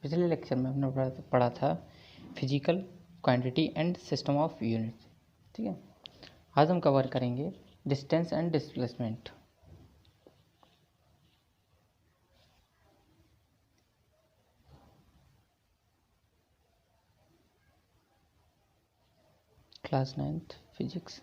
पिछले लेक्चर में हमने पढ़ा था physical quantity and system of units. ठीक है, आज हम कवर करेंगे distance and displacement. Class 9th physics.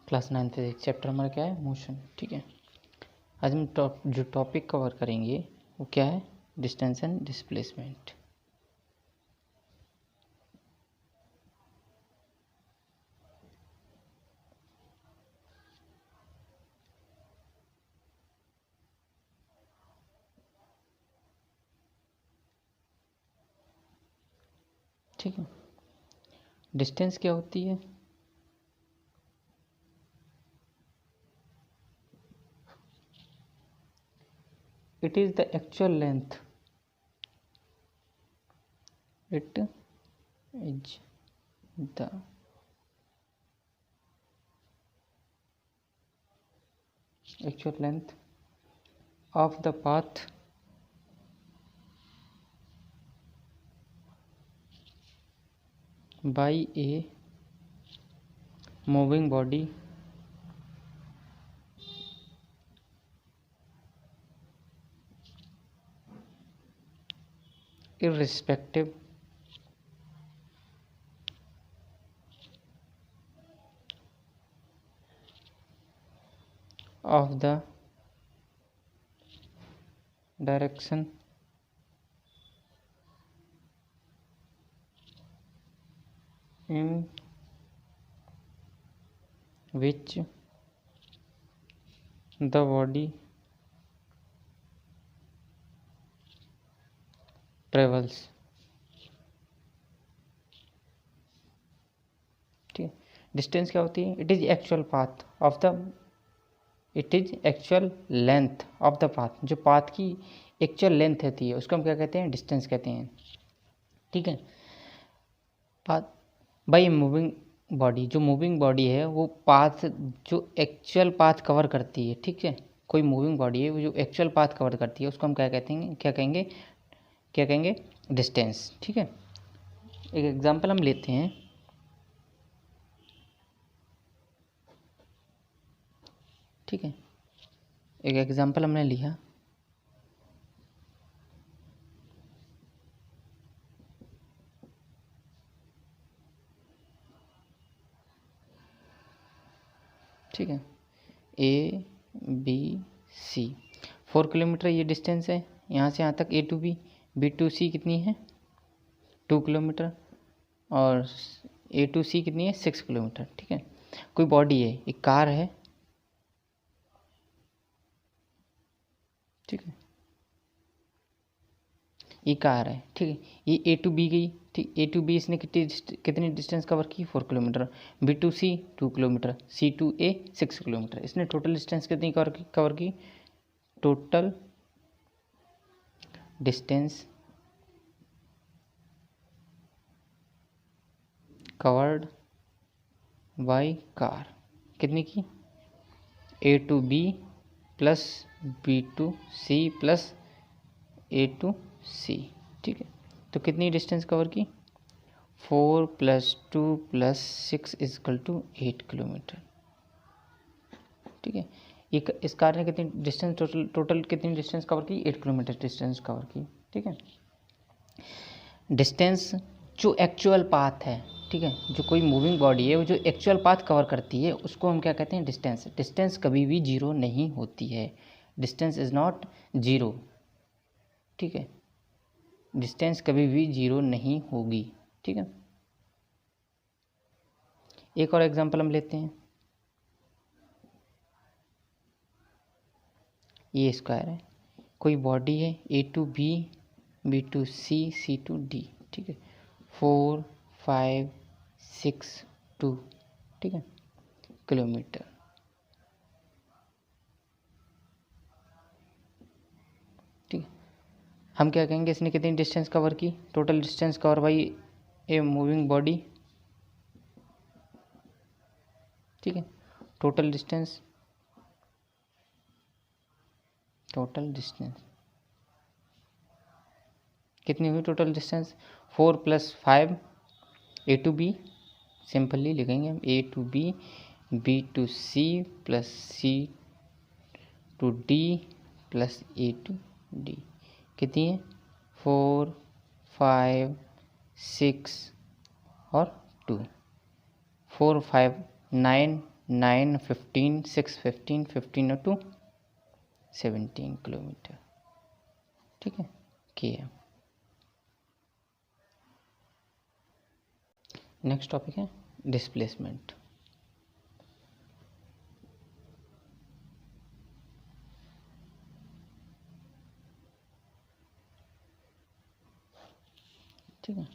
Class 9th physics chapter हमारा क्या है? मोशन। ठीक है, आज हम जो टॉपिक कवर करेंगे वो क्या है? Distance and displacement. ठीक है, डिस्टेंस क्या होती है? It is the actual length. It is the actual length of the path by a moving body irrespective of the direction in which the body travels। ठीक है, डिस्टेंस क्या होती है? It is actual path of the it is actual length of the path. जो path की actual length होती है उसको हम क्या कहते हैं? डिस्टेंस कहते हैं। ठीक है, पाथ बाई मूविंग बॉडी। जो मूविंग बॉडी है वो पाथ जो एक्चुअल पाथ कवर करती है। ठीक है, कोई मूविंग बॉडी है वो जो एक्चुअल पाथ कवर करती है उसको हम क्या कहते हैं? क्या कहेंगे? डिस्टेंस। ठीक है, एक एग्जांपल हम लेते हैं। ठीक है, एक एग्जांपल हमने लिया। ठीक है, ए बी सी 4 किलोमीटर ये डिस्टेंस है यहाँ से यहाँ तक ए टू बी टू सी कितनी है? 2 किलोमीटर और ए टू सी कितनी है? 6 किलोमीटर। ठीक है, कोई बॉडी है, एक कार है। ठीक है, ये कार है। ठीक है, ये ए टू बी गई। ठीक, ए टू बी इसने कितनी डिस्टेंस कवर की? 4 kilometre. B to C 2 kilometre, C to A 6 kilometre. इसने टोटल डिस्टेंस कितनी कवर की? Total distance covered by car कितनी की? A to B plus B to C plus A to C. ठीक है, तो कितनी डिस्टेंस कवर की? 4 + 2 + 6 = 8 किलोमीटर। ठीक है, इस कार ने कितनी डिस्टेंस टोटल कितनी डिस्टेंस कवर की? 8 किलोमीटर डिस्टेंस कवर की। ठीक है, डिस्टेंस जो एक्चुअल पाथ है। ठीक है, जो कोई मूविंग बॉडी है वो जो एक्चुअल पाथ कवर करती है उसको हम क्या कहते हैं? डिस्टेंस। डिस्टेंस कभी भी जीरो नहीं होती है। Distance is not zero. ठीक है, डिस्टेंस कभी भी जीरो नहीं होगी। ठीक है, एक और एग्जांपल हम लेते हैं। ये स्क्वायर है, कोई बॉडी है A to B to C to D. ठीक है, 4 5 6 2। ठीक है, किलोमीटर। ठीक है, हम क्या कहेंगे? इसने कितनी डिस्टेंस कवर की? Total distance cover by a moving body ठीक है। टोटल डिस्टेंस कितनी हुई total distance? 4 + 5 A to B, simply लिखेंगे हम A to B, B to C plus C to D plus A to D। कितनी है? 4, 5, 6 और 2। 4, 5, 9, 9, 15, 6, 15, 15 और 2 17 किलोमीटर। ठीक है, KM। नेक्स्ट टॉपिक है डिस्प्लेसमेंट। ठीक है,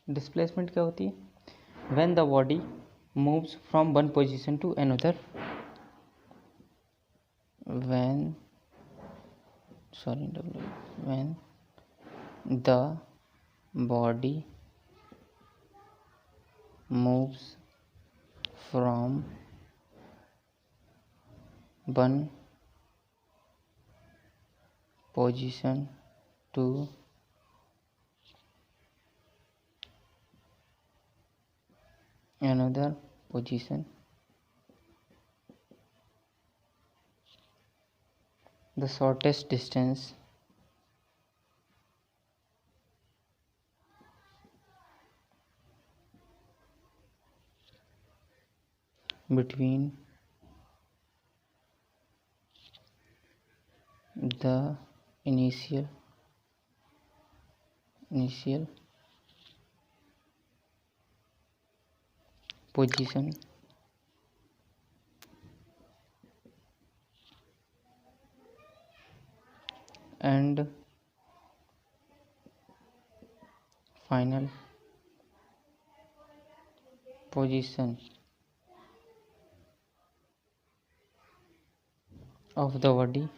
डिस्प्लेसमेंट क्या होती है? When the body moves from one position to another, when the body moves from one position to another position, the shortest distance between the initial position and final position of the body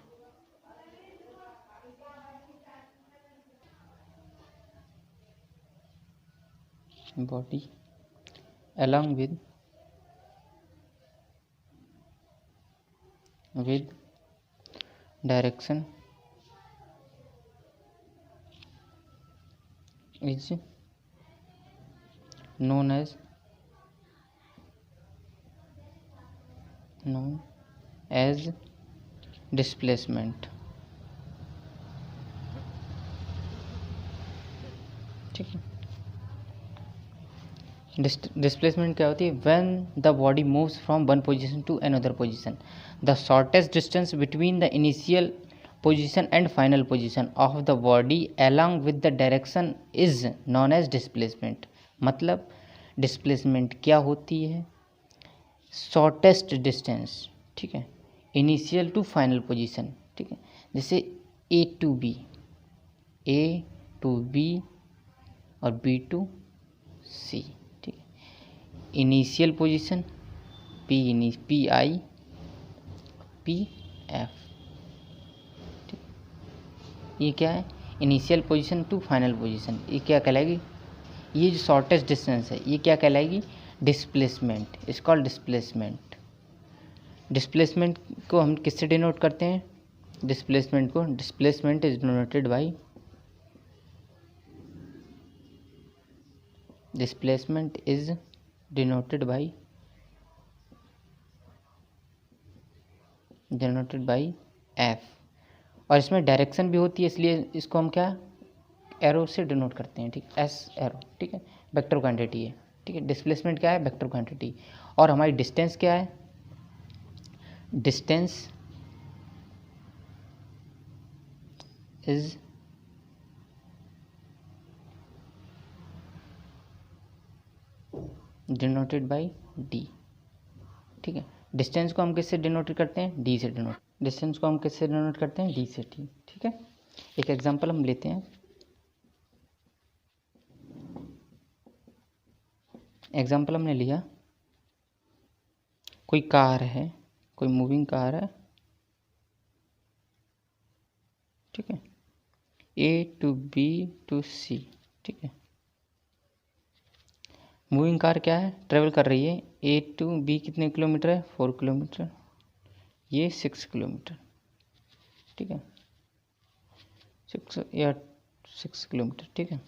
along with direction is known as displacement. ठीक है, displacement क्या होती है? When the body moves from one position to another position, the shortest distance between the initial position and final position of the body along with the direction is known as displacement. मतलब displacement क्या होती है? Shortest distance, ठीक है, initial to final position. ठीक है, जैसे A to B और B to C। ठीक है, इनिशियल पोजीशन PI PF। ठीक, ये क्या है? Initial position to final position. ये क्या कहलाएगी? ये जो शॉर्टेस्ट डिस्टेंस है ये क्या कहलाएगी? Displacement. It's called displacement. Displacement को हम किससे डिनोट करते हैं? Displacement is denoted by F। और इसमें डायरेक्शन भी होती है, इसलिए इसको हम क्या एरो से डिनोट करते हैं। ठीक, S एरो। ठीक है, वेक्टर क्वांटिटी है। ठीक है, डिस्प्लेसमेंट क्या है? Vector quantity. और हमारी डिस्टेंस क्या है? Distance is denoted bye D। ठीक है, डिस्टेंस को हम किससे डिनोट करते हैं? D से डिनोट। डिस्टेंस को हम किससे डिनोट करते हैं? D से। ठीक है, एक एग्जांपल हम लेते हैं। एग्जांपल हमने लिया, कोई कार है, कोई मूविंग कार है। ठीक है, A to B to C। ठीक है, मूविंग कार क्या है, ट्रेवल कर रही है ए टू बी, कितने किलोमीटर है, 4 किलोमीटर, ये 6 किलोमीटर, ठीक है, 6 किलोमीटर, ठीक है।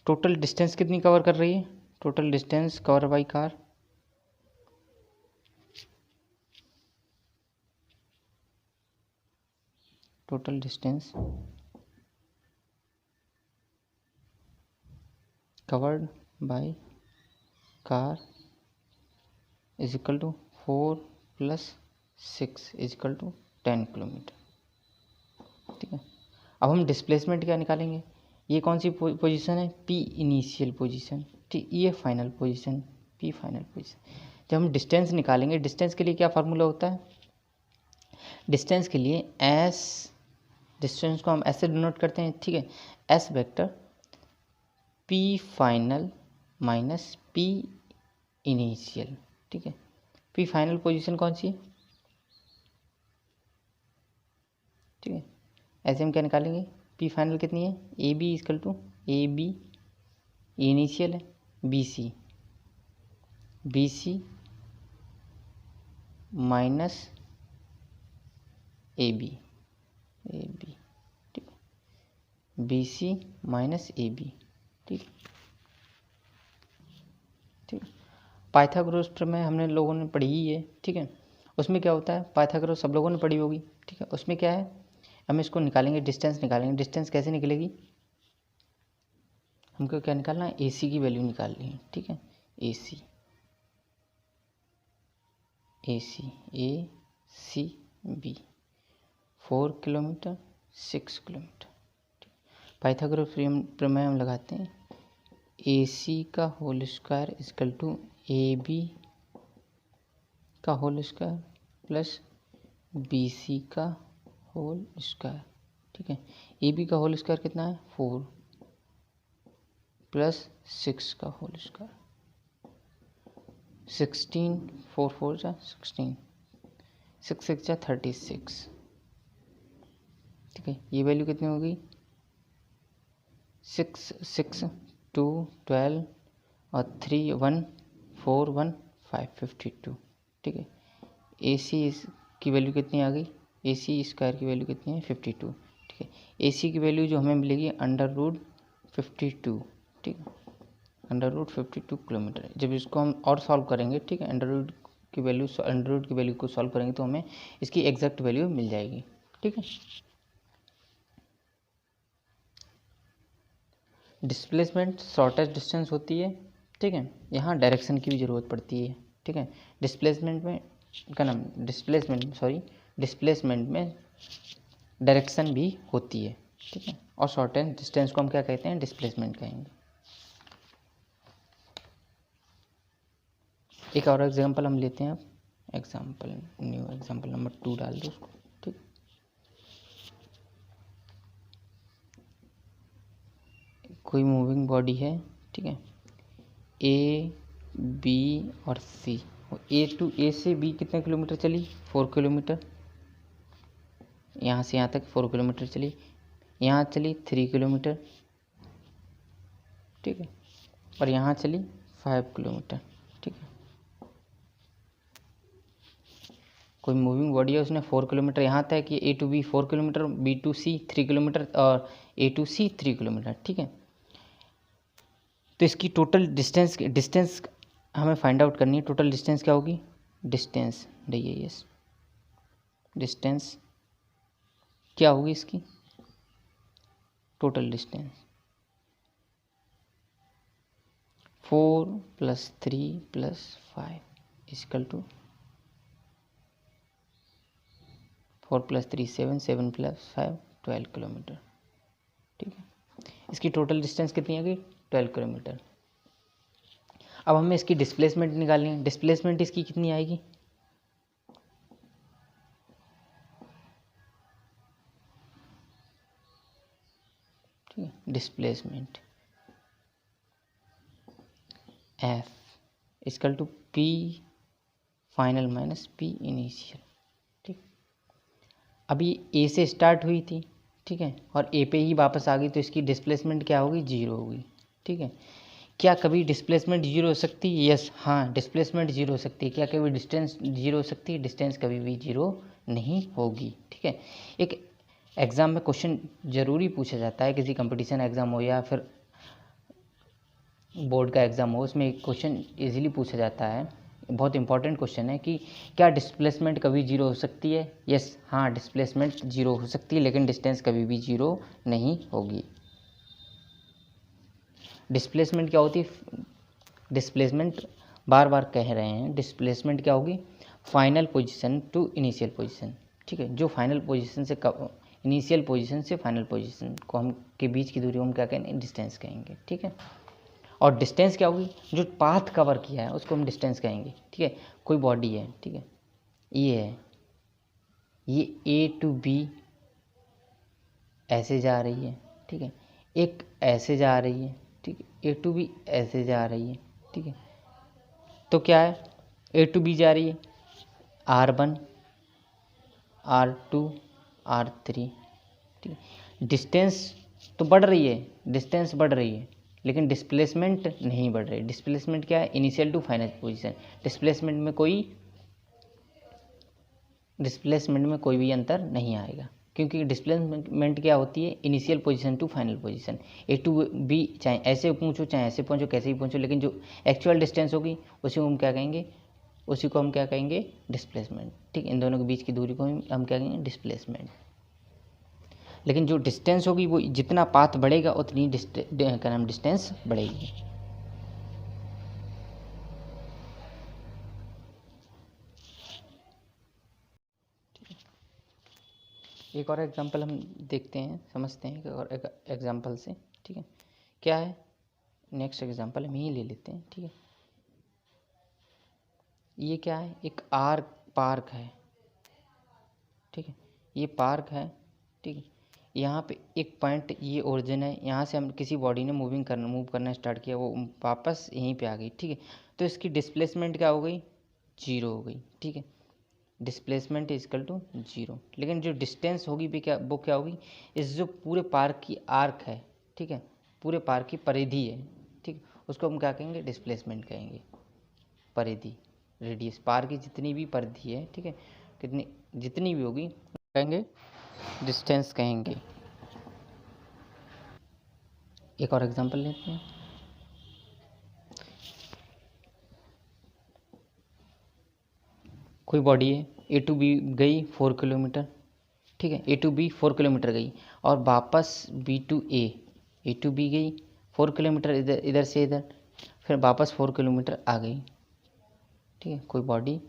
टोटल डिस्टेंस कितनी कवर कर रही है, total distance cover by car, total distance covered by car is equal to 4 + 6 is equal to 10 kilometre, ठीक है। अब हम डिस्प्लेसमेंट क्या निकालेंगे, ये कौन सी पोजीशन है, पी इनिशियल पोजीशन, ठीक, ये final position, P final position. जब हम डिस्टेंस निकालेंगे, डिस्टेंस के लिए क्या फार्मूला होता है, डिस्टेंस के लिए एस, डिस्टेंस को हम ऐसे डिनोट करते हैं, ठीक है, S vector P final minus P initial, ठीक है। पी फाइनल पोजीशन कौन सी है, ठीक है, ऐसे हम क्या निकालेंगे, पी फाइनल कितनी है, A B equal to A B, initial है B C minus A B, ठीक, B C minus A B, ठीक, ठीक। पाइथागोरस प्रमेय हमने लोगों ने पढ़ी ही है, ठीक है। उसमें क्या होता है, पाइथागोरस सब लोगों ने पढ़ी होगी, ठीक है। उसमें क्या है, हम इसको निकालेंगे, डिस्टेंस निकालेंगे, डिस्टेंस कैसे निकलेगी, हमको क्या निकालना है, ए सी की वैल्यू निकालनी है, ठीक है, A C B 4 kilometre 6 kilometre, Pythagoras प्रमेय हम लगाते हैं, ए सी का whole square equal to A B का whole square plus B C का होल स्क्वायर, ठीक है। ए बी का होल स्क्वायर कितना है, 4 प्लस 6 का होल स्क्वायर, 16, 4 4 जा 16, 6 6 जा 36, ठीक है। ये वैल्यू कितनी होगी, 6 6 2 12 और 3 1 4 1 5 52, ठीक है। ए सी की वैल्यू कितनी आ गई, ए सी स्क्वायर की वैल्यू कितनी है, 52, ठीक है। ए सी की वैल्यू जो हमें मिलेगी √52, ठीक है, √52 किलोमीटर। जब इसको हम और सॉल्व करेंगे, ठीक है, अंडर की वैल्यू को सॉल्व करेंगे तो हमें इसकी एग्जैक्ट वैल्यू मिल जाएगी, ठीक है। डिस्प्लेसमेंट शॉर्टेस्ट डिस्टेंस होती है, ठीक है। यहाँ डायरेक्शन की भी ज़रूरत पड़ती है, ठीक है। डिस्प्लेसमेंट में डायरेक्शन भी होती है, ठीक है। और शॉर्टेस्ट डिस्टेंस को हम क्या कहते हैं, डिस्प्लेसमेंट कहेंगे। एक और एग्जांपल हम लेते हैं, अब न्यू एग्जांपल नंबर 2 डाल दो उसको, ठीक। कोई मूविंग बॉडी है, ठीक है, ए बी और सी, ए से बी कितने किलोमीटर चली, 4 किलोमीटर, यहाँ से यहाँ तक 4 किलोमीटर चली, यहाँ चली 3 किलोमीटर, ठीक है, और यहाँ चली 5 किलोमीटर, ठीक है। कोई मूविंग बॉडी है, उसने 4 किलोमीटर यहाँ तक कि A to B 4 kilometre, B to C 3 kilometre और ए टू सी 3 किलोमीटर, ठीक है। तो इसकी टोटल डिस्टेंस हमें फाइंड आउट करनी है। टोटल डिस्टेंस क्या होगी, डिस्टेंस डिस्टेंस क्या होगी इसकी, total distance 4 + 3 + 5 equal to 4 + 3 7 7 + 5 12 kilometre, ठीक है। इसकी टोटल डिस्टेंस कितनी आ गई, 12 किलोमीटर। अब हमें इसकी डिस्प्लेसमेंट निकालनी है। डिस्प्लेसमेंट इसकी कितनी आएगी, ठीक है, displacement F equal to P final minus P initial, ठीक। अभी ए से स्टार्ट हुई थी, ठीक है, और ए पे ही वापस आ गई, तो इसकी डिस्प्लेसमेंट क्या होगी, 0 होगी, ठीक है। क्या कभी डिस्प्लेसमेंट जीरो हो सकती है? यस, हाँ, डिस्प्लेसमेंट जीरो हो सकती है। क्या कभी डिस्टेंस जीरो हो सकती है? डिस्टेंस कभी भी जीरो नहीं होगी। ठीक है, एक एग्ज़ाम में क्वेश्चन ज़रूरी पूछा जाता है, किसी कंपटीशन एग्ज़ाम हो या फिर बोर्ड का एग्ज़ाम हो, उसमें एक क्वेश्चन इजीली पूछा जाता है, बहुत इंपॉर्टेंट क्वेश्चन है कि क्या डिस्प्लेसमेंट कभी जीरो हो सकती है? यस, हाँ, डिस्प्लेसमेंट जीरो हो सकती है, लेकिन डिस्टेंस कभी भी जीरो नहीं होगी। डिस्प्लेसमेंट क्या होती है? डिस्प्लेसमेंट बार बार कह रहे हैं, डिस्प्लेसमेंट क्या होगी? Final position to initial position. ठीक है, जो फाइनल पोजीशन से इनिशियल पोजीशन से फाइनल पोजीशन को हम के बीच की दूरी को हम क्या कहेंगे? डिस्टेंस कहेंगे। ठीक है, और डिस्टेंस क्या होगी? जो पाथ कवर किया है उसको हम डिस्टेंस कहेंगे। ठीक है, कोई बॉडी है, ठीक है, ये है, ये ए टू बी ऐसे जा रही है, ठीक है, एक ऐसे जा रही है, ठीक है, ए टू बी ऐसे जा रही है। ठीक है, तो क्या है? ए टू बी जा रही है, R1 R2 R3। ठीक है, डिस्टेंस तो बढ़ रही है, डिस्टेंस बढ़ रही है, लेकिन डिस्प्लेसमेंट नहीं बढ़ रही। डिस्प्लेसमेंट क्या है? Initial to final position. Displacement में कोई भी अंतर नहीं आएगा, क्योंकि डिस्प्लेसमेंट क्या होती है? Initial position to final position. A to B चाहे ऐसे पहुँचो चाहे ऐसे पहुँचो, कैसे भी पहुँचो, लेकिन जो एक्चुअल डिस्टेंस होगी उसी को हम क्या कहेंगे? उसी को हम क्या कहेंगे? डिस्प्लेसमेंट। ठीक, इन दोनों के बीच की दूरी को हम क्या कहेंगे? डिस्प्लेसमेंट। लेकिन जो डिस्टेंस होगी वो जितना पाथ बढ़ेगा उतनी क्या नाम डिस्टेंस बढ़ेगी। एक और एग्जांपल हम देखते हैं, समझते हैं एक और एग्जांपल से। ठीक है, क्या है? नेक्स्ट एग्जांपल हम यही ले लेते हैं। ठीक है, ये क्या है? एक पार्क है। ठीक है, ये पार्क है। ठीक है, यहाँ पे एक पॉइंट ये ओरिजिन है, यहाँ से हम किसी बॉडी ने मूव करना स्टार्ट किया, वो वापस यहीं पे आ गई। ठीक है, तो इसकी डिस्प्लेसमेंट क्या हो गई? जीरो हो गई। ठीक है, displacement is equal to zero. लेकिन जो डिस्टेंस होगी वो क्या होगी? इस जो पूरे पार्क की आर्क है, ठीक है, पूरे पार्क की परिधि है, ठीक, उसको हम क्या कहेंगे? डिस्प्लेसमेंट कहेंगे। परिधि, रेडियस, पार्क की जितनी भी परिधि है, ठीक है, कितनी जितनी भी होगी कहेंगे? डिस्टेंस कहेंगे। एक और एग्जांपल लेते हैं। कोई बॉडी है, ए टू बी गई 4 किलोमीटर। ठीक है, ए टू बी 4 किलोमीटर गई और वापस B to A to B गई 4 किलोमीटर, इधर इधर से इधर, फिर वापस 4 किलोमीटर आ गई। ठीक है, कोई body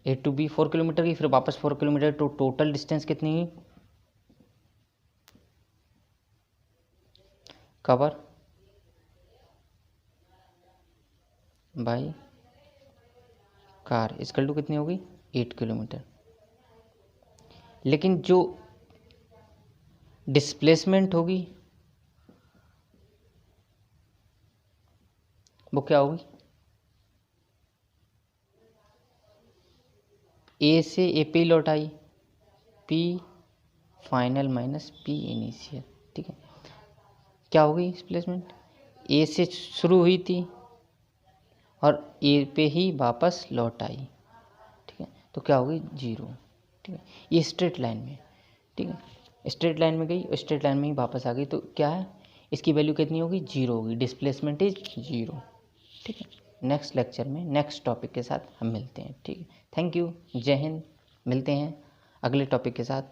A to B 4 kilometre गई, फिर वापस 4 किलोमीटर, तो टोटल डिस्टेंस कितनी हुई? Cover by car is equal to कितनी होगी? 8 किलोमीटर। लेकिन जो डिस्प्लेसमेंट होगी वो क्या होगी? ए से ए पे लौट आई, P final minus P initial. ठीक है, क्या होगी डिस्प्लेसमेंट? ए से शुरू हुई थी और ए पे ही वापस लौट आई। ठीक है, तो क्या होगी? जीरो। ठीक है, ये स्ट्रेट लाइन में, ठीक है, स्ट्रेट लाइन में गई और स्ट्रेट लाइन में ही वापस आ गई, तो क्या है? इसकी वैल्यू कितनी होगी? जीरो होगी। Displacement is zero. ठीक है, नेक्स्ट लेक्चर में नेक्स्ट टॉपिक के साथ हम मिलते हैं। ठीक है, थैंक यू, जय हिंद। मिलते हैं अगले टॉपिक के साथ।